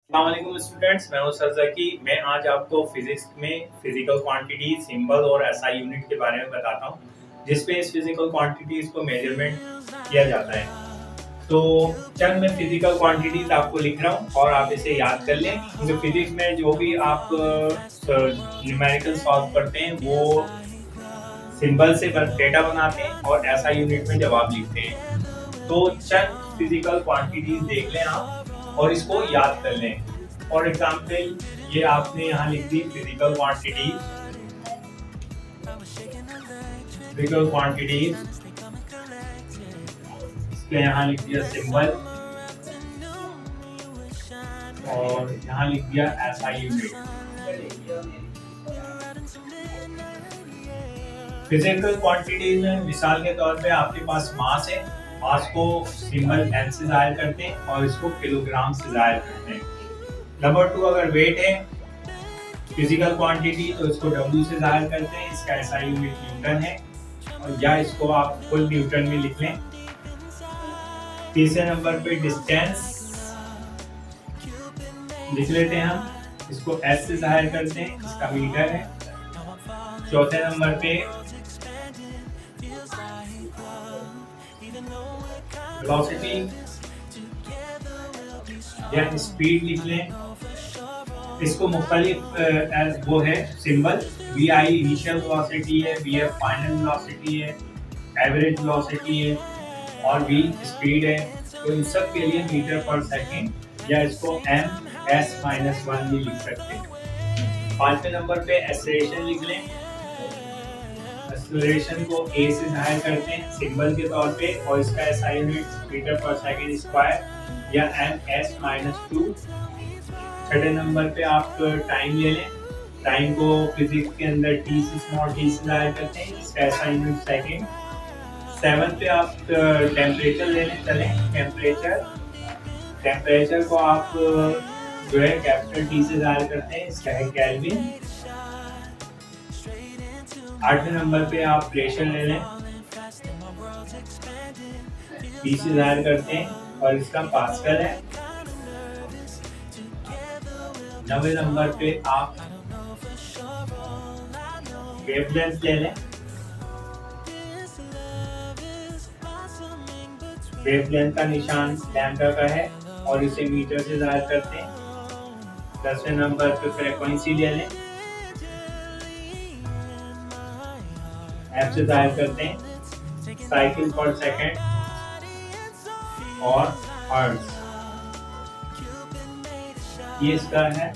अस्सलामुअलैकुम स्टूडेंट्स, मैं हूं सर ज़की। मैं आज आपको फिजिक्स में फिजिकल क्वांटिटी, सिंबल और एसआई यूनिट के बारे में बताता हूं, जिसमें इस फिजिकल क्वांटिटीज को मेजरमेंट किया जाता है। तो चंद मैं फिजिकल क्वांटिटीज आपको लिख रहा हूं और आप इसे याद कर लें, क्योंकि फिजिक्स में जो भी आप न्यूमेरिकल सॉल्व करते हैं वो सिंबल से डेटा बनाते हैं और एसआई यूनिट में जवाब लिखते हैं। तो चंद फिजिकल क्वांटिटीज देख लें आप और इसको याद कर लें। फॉर एग्जाम्पल, ये आपने यहाँ लिख दी फिजिकल क्वांटिटीज, इसके यहाँ लिख दिया सिंबल और यहाँ लिख दिया एसआई यूनिट। फिजिकल क्वांटिटीज में मिसाल के तौर पे आपके पास मास है, मास को सिंबल एम से जाहिर करते हैं और इसको किलोग्राम से जाहिर करते हैं। नंबर 2, अगर वेट है फिजिकल क्वांटिटी तो इसको डब्ल्यू से जाहिर करते हैं, इसका एसआई यूनिट न्यूटन है, और या इसको आप फुल न्यूटन में लिख लें। तीसरे नंबर पे डिस्टेंस लिख लेते हैं हम, इसको एस से जाहिर करते हैं, इसका मीटर है। चौथे नंबर पे वेलोसिटी या स्पीड लिख लें, इसको मुख्तलिफ वो है symbol, V I initial velocity है, वी एफ फाइनल वेलोसिटी है, एवरेज वेलोसिटी है और वी स्पीड है। तो इन सब के लिए मीटर पर सेकेंड या इसको एम एस माइनस 1 भी लिख सकते हैं। पांचवें नंबर पे एक्सेलरेशन लिख लें, एक्सेलरेशन को ए से जाहिर करते हैं सिंबल के तौर पे और इसका एसआई यूनिट मीटर पर सेकेंड स्क्वायर या एम एस माइनस 2। छठे नंबर पे आप टाइम ले लें, टाइम को फिजिक्स के अंदर टी से स्मॉल टी से जाहिर करते हैं, इसका एसआई यूनिट सेकेंड। सेवंथ पे आप टेम्परेचर लेने चलें, टेम्परेचर को आप जो है कैपिटल टी से जाहिर करते हैं, इसका है केल्विन। आठवें नंबर पे आप प्रेशर ले लें, पी से जाहिर करते हैं और इसका पास्कल है। नवे नंबर पे आप वेवलेंथ ले लें, वेवलेंथ का निशान लैम्डा का है और इसे मीटर से जाहिर करते हैं। 10वें नंबर पे फ्रीक्वेंसी ले लें, एफ से जाहिर करते हैं, साइकिल पर सेकेंड और हर्ट्ज, ये इसका है।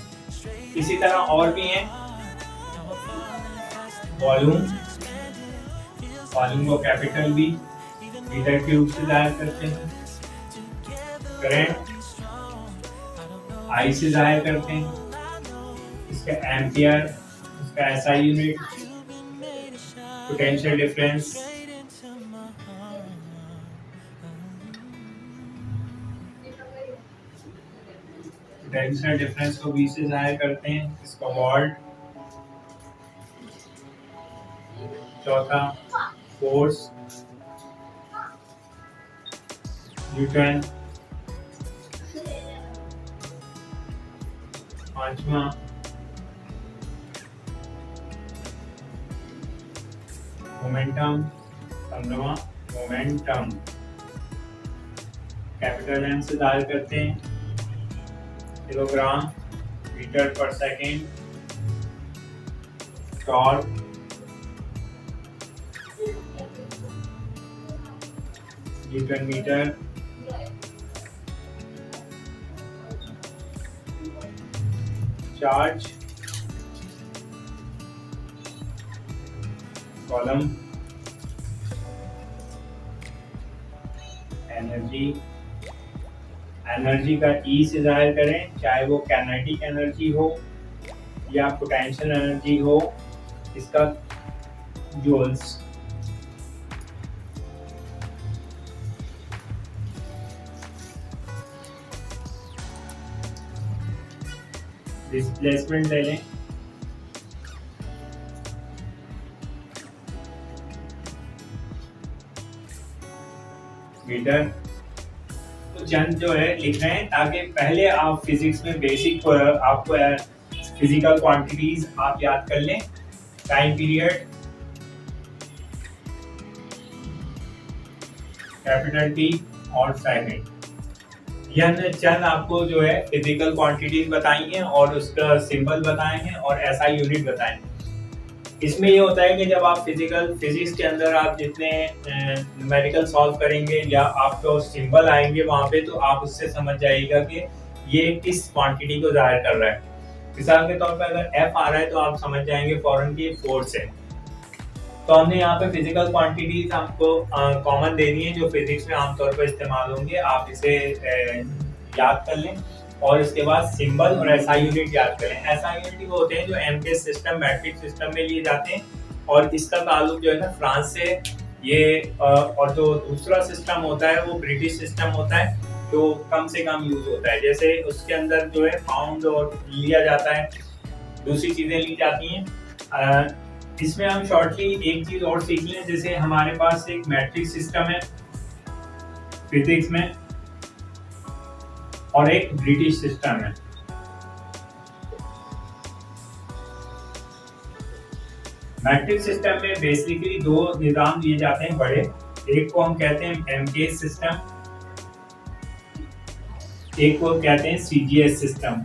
इसी तरह और भी हैं, वॉल्यूम को कैपिटल बी मीटर क्यूब से जाहिर करते हैं। करंट आई से जाहिर करते हैं, इसका एम्पियर, इसका एसआई यूनिट। पोटेंशियल डिफरेंस को बी से जाहिर करते हैं, इसका वॉल्ट। चौथा फोर्स न्यूटन। पांचवा मोमेंटम, 15वां मोमेंटम, कैपिटल एम से जाहिर करते हैं, किलोग्राम मीटर पर second. Torque newton metre. Charge coulomb. Energy का ई से जाहिर करें, चाहे वो काइनेटिक एनर्जी हो या पोटेंशियल एनर्जी हो, इसका जूल्स। डिस्प्लेसमेंट ले लें, मीटर। तो चंद जो है लिख रहे हैं ताकि पहले आप फिजिक्स में बेसिक आपको फिजिकल क्वांटिटीज आप याद कर लें। टाइम पीरियड, कैपिटल टी और सेकंड, यह चंद आपको जो है फिजिकल क्वांटिटीज बताई हैं और उसका सिंबल बताए हैं और एसआई यूनिट बताए हैं। इसमें ये होता है कि जब आप फिजिक्स के अंदर आप जितने न्यूमेरिकल सॉल्व करेंगे या आपको सिंबल आएंगे वहां पे, तो आप उससे समझ जाइएगा कि ये किस क्वांटिटी को जाहिर कर रहा है। मिसाल के तौर पर अगर एफ आ रहा है तो आप समझ जाएंगे फौरन की फोर्स है। तो हमने यहाँ पे फिजिकल क्वांटिटीज आपको कॉमन दे दी है जो फिजिक्स में आमतौर पर इस्तेमाल होंगे, आप इसे याद कर लें। और इसके बाद सिंबल और एसआई यूनिट याद करें। एसआई यूनिट वो होते हैं जो एमके सिस्टम, मैट्रिक सिस्टम में लिए जाते हैं और इसका ताल्लुक जो है ना फ्रांस से ये और जो दूसरा सिस्टम होता है वो ब्रिटिश सिस्टम होता है जो कम से कम यूज होता है। जैसे उसके अंदर जो है पाउंड और लिया जाता है, दूसरी चीजें ली जाती हैं। इसमें हम शॉर्टली एक चीज और सीख लें, जैसे हमारे पास एक मैट्रिक सिस्टम है फिजिक्स में और एक ब्रिटिश सिस्टम है। मैट्रिक सिस्टम में बेसिकली दो निजाम दिए जाते हैं बड़े, एक को हम कहते हैं एमके सिस्टम, एक को कहते हैं सीजीएस सिस्टम।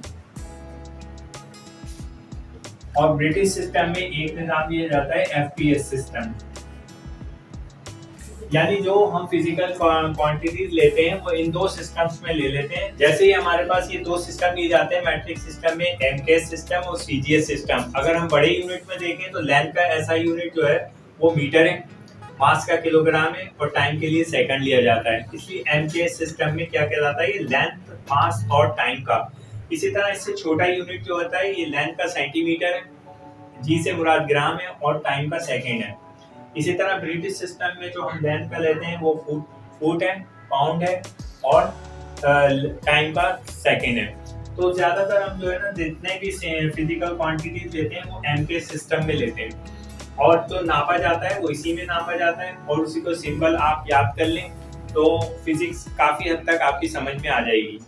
और ब्रिटिश सिस्टम में एक निजाम दिया जाता है एफपीएस सिस्टम। यानी जो हम फिजिकल क्वांटिटीज लेते हैं वो इन दो सिस्टम्स में ले लेते हैं। जैसे ही हमारे पास ये दो सिस्टम दिए जाते हैं मैट्रिक सिस्टम में, एमके सिस्टम और सीजीएस सिस्टम, अगर हम बड़े यूनिट में देखें तो लेंथ का एसआई यूनिट जो है वो मीटर है, मास का किलोग्राम है और टाइम के लिए सेकंड लिया जाता है। इसलिए एमके सिस्टम में क्या कहलाता है, ये लेंथ, मास और टाइम का। इसी तरह इससे छोटा यूनिट जो होता है ये लेंथ का सेंटीमीटर है, जी से मुराद ग्राम है और टाइम का सेकेंड है। इसी तरह ब्रिटिश सिस्टम में जो हम लेंथ का लेते हैं वो फुट है, पाउंड है और टाइम का सेकेंड है। तो ज्यादातर हम जो है ना जितने भी फिजिकल क्वांटिटीज लेते हैं वो एमके सिस्टम में लेते हैं और जो नापा जाता है वो इसी में नापा जाता है और उसी को सिंबल आप याद कर लें तो फिजिक्स काफी हद तक आपकी समझ में आ जाएगी।